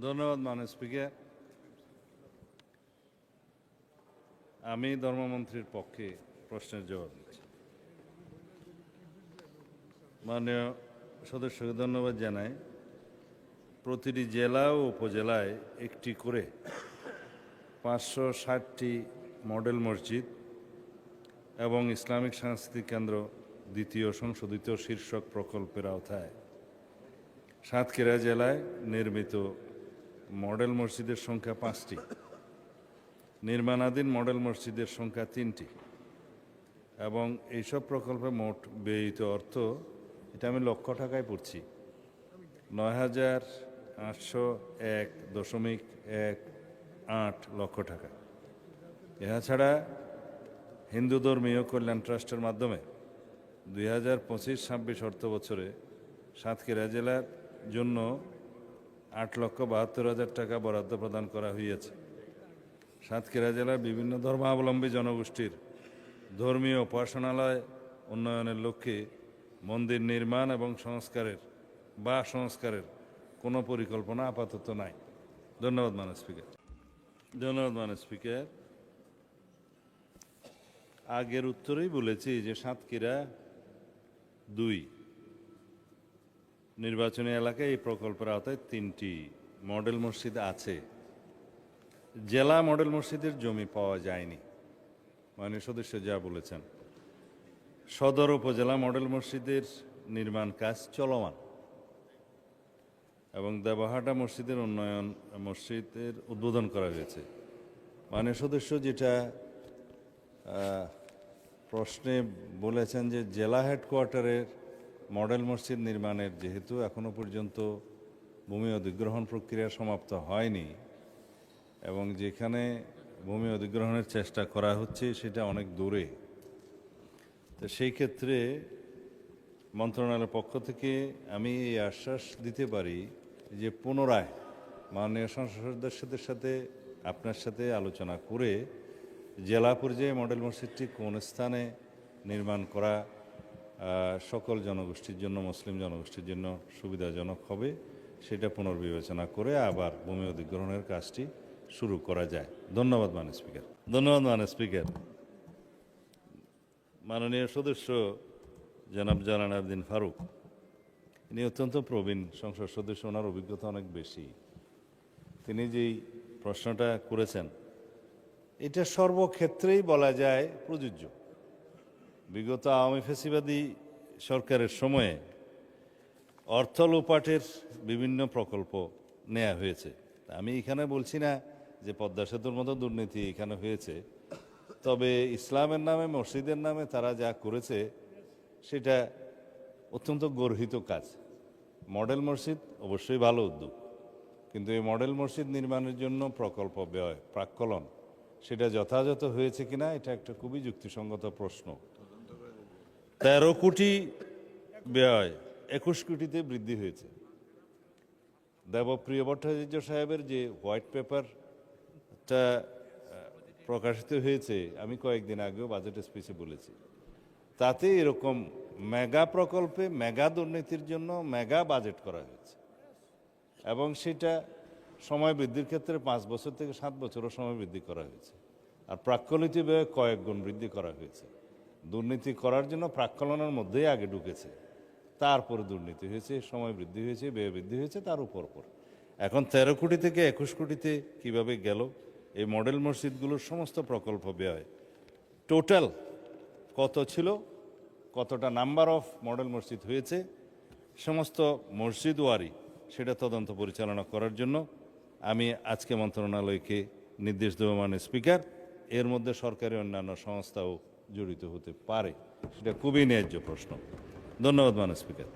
ধন্যবাদ মাননীয় স্পিকার। আমি ধর্মমন্ত্রীর পক্ষে প্রশ্নের জবাব দিচ্ছি। মাননীয় সদস্যকে ধন্যবাদ জানাই। প্রতিটি জেলা ও উপজেলায় একটি করে 560টি মডেল মসজিদ এবং ইসলামিক সাংস্কৃতিক কেন্দ্র দ্বিতীয় সংশোধিত শীর্ষক প্রকল্পের আওতায় সাতক্ষীরা জেলায় নির্মিত মডেল মসজিদের সংখ্যা 5টি, নির্মাণাধীন মডেল মসজিদের সংখ্যা 3টি এবং এইসব প্রকল্পে মোট ব্যয়িত অর্থ, এটা আমি লক্ষ টাকায় পড়ছি, ৯,৮০১.18 লক্ষ টাকা। এছাড়া হিন্দু ধর্মীয় কল্যাণ ট্রাস্টের মাধ্যমে 2025-26 অর্থ বছরে সাতক্ষীরা জেলার জন্য 8,72,000 টাকা বরাদ্দ প্রদান করা হয়েছে। সাতক্ষীরা জেলার বিভিন্ন ধর্মাবলম্বী জনগোষ্ঠীর ধর্মীয় উপাসনালয় উন্নয়নের লক্ষ্যে মন্দির নির্মাণ এবং সংস্কারের কোনো পরিকল্পনা আপাতত নাই। ধন্যবাদ মাননীয় স্পিকার। ধন্যবাদ মাননীয় স্পিকার। আগের উত্তরেই বলেছি যে সাতক্ষীরা 2 নির্বাচনী এলাকায় এই প্রকল্পের আওতায় 3টি মডেল মসজিদ আছে। জেলা মডেল মসজিদের জমি পাওয়া যায়নি, মাননীয় সদস্য যা বলেছেন। সদর উপজেলা মডেল মসজিদের নির্মাণ কাজ চলমান এবং দেবহাটা মসজিদের মসজিদের উদ্বোধন করা হয়েছে। মাননীয় সদস্য যেটা প্রশ্নে বলেছেন যে জেলা হেডকোয়ার্টারের মডেল মসজিদ নির্মাণের যেহেতু এখনো পর্যন্ত ভূমি অধিগ্রহণ প্রক্রিয়া সমাপ্ত হয়নি এবং যেখানে ভূমি অধিগ্রহণের চেষ্টা করা হচ্ছে সেটা অনেক দূরে, তো সেই ক্ষেত্রে মন্ত্রণালয়ের পক্ষ থেকে আমি এই আশ্বাস দিতে পারি যে পুনরায় মাননীয় সংসদ সদস্যদের সাথে আপনার সাথে আলোচনা করে জেলা পর্যায়ে মডেল মসজিদটি কোন স্থানে নির্মাণ করা সকল জনগোষ্ঠীর জন্য, মুসলিম জনগোষ্ঠীর জন্য সুবিধাজনক হবে সেটা পুনর্বিবেচনা করে আবার ভূমি অধিগ্রহণের কাজটি শুরু করা যায়। ধন্যবাদ মাননীয় স্পিকার। ধন্যবাদ মাননীয় স্পিকার। মাননীয় সদস্য জনাব জালাল আবদিন ফারুক, ইনি অত্যন্ত প্রবীণ সংসদ সদস্য, ওনার অভিজ্ঞতা অনেক বেশি। তিনি যেই প্রশ্নটা করেছেন এটা সর্বক্ষেত্রেই বলা যায় প্রযোজ্য। বিগত আওয়ামী ফ্যাসিবাদী সরকারের সময়ে অর্থ লোপাটের বিভিন্ন প্রকল্প নেওয়া হয়েছে। আমি এখানে বলছি না যে পদ্মা সেতুর মতো দুর্নীতি এখানে হয়েছে, তবে ইসলামের নামে, মসজিদের নামে তারা যা করেছে সেটা অত্যন্ত গর্হিত কাজ। মডেল মসজিদ অবশ্যই ভালো উদ্যোগ, কিন্তু এই মডেল মসজিদ নির্মাণের জন্য প্রকল্প ব্যয় প্রাক্কলন সেটা যথাযথ হয়েছে কিনা এটা একটা খুবই যুক্তিসঙ্গত প্রশ্ন। 13 কোটি ব্যয় 21 কোটিতে বৃদ্ধি হয়েছে। দেবপ্রিয় ভট্টাচার্য সাহেবের যে হোয়াইট পেপারটা প্রকাশিত হয়েছে, আমি কয়েকদিন আগেও বাজেট স্পিচে বলেছি, তাতে এরকম মেগা প্রকল্পে মেগা দুর্নীতির জন্য মেগা বাজেট করা হয়েছে এবং সেটা সময় বৃদ্ধির ক্ষেত্রে 5 বছর থেকে 7 বছরও সময় বৃদ্ধি করা হয়েছে। আর প্রাক্কলিত ব্যয় কয়েক গুণ বৃদ্ধি করা হয়েছে। দুর্নীতি করার জন্য প্রাক্কলনের মধ্যেই আগে ঢুকেছে, তারপরে দুর্নীতি হয়েছে, সময় বৃদ্ধি হয়েছে, ব্যয় বৃদ্ধি হয়েছে, তার উপর এখন 13 কোটি থেকে 21 কোটিতে কিভাবে গেল? এই মডেল মসজিদগুলোর সমস্ত প্রকল্প ব্যয় টোটাল কত ছিল, কতটা নাম্বার অফ মডেল মসজিদ হয়েছে, সমস্ত মসজিদ ওয়ারি সেটা তদন্ত পরিচালনা করার জন্য আমি আজকে মন্ত্রণালয়কে নির্দেশ দেব মাননীয় স্পিকার। এর মধ্যে সরকারি অন্যান্য সংস্থাও জড়িত হতে পারে, সেটা খুবই ন্যায্য প্রশ্ন। ধন্যবাদ মাননীয় স্পিকার।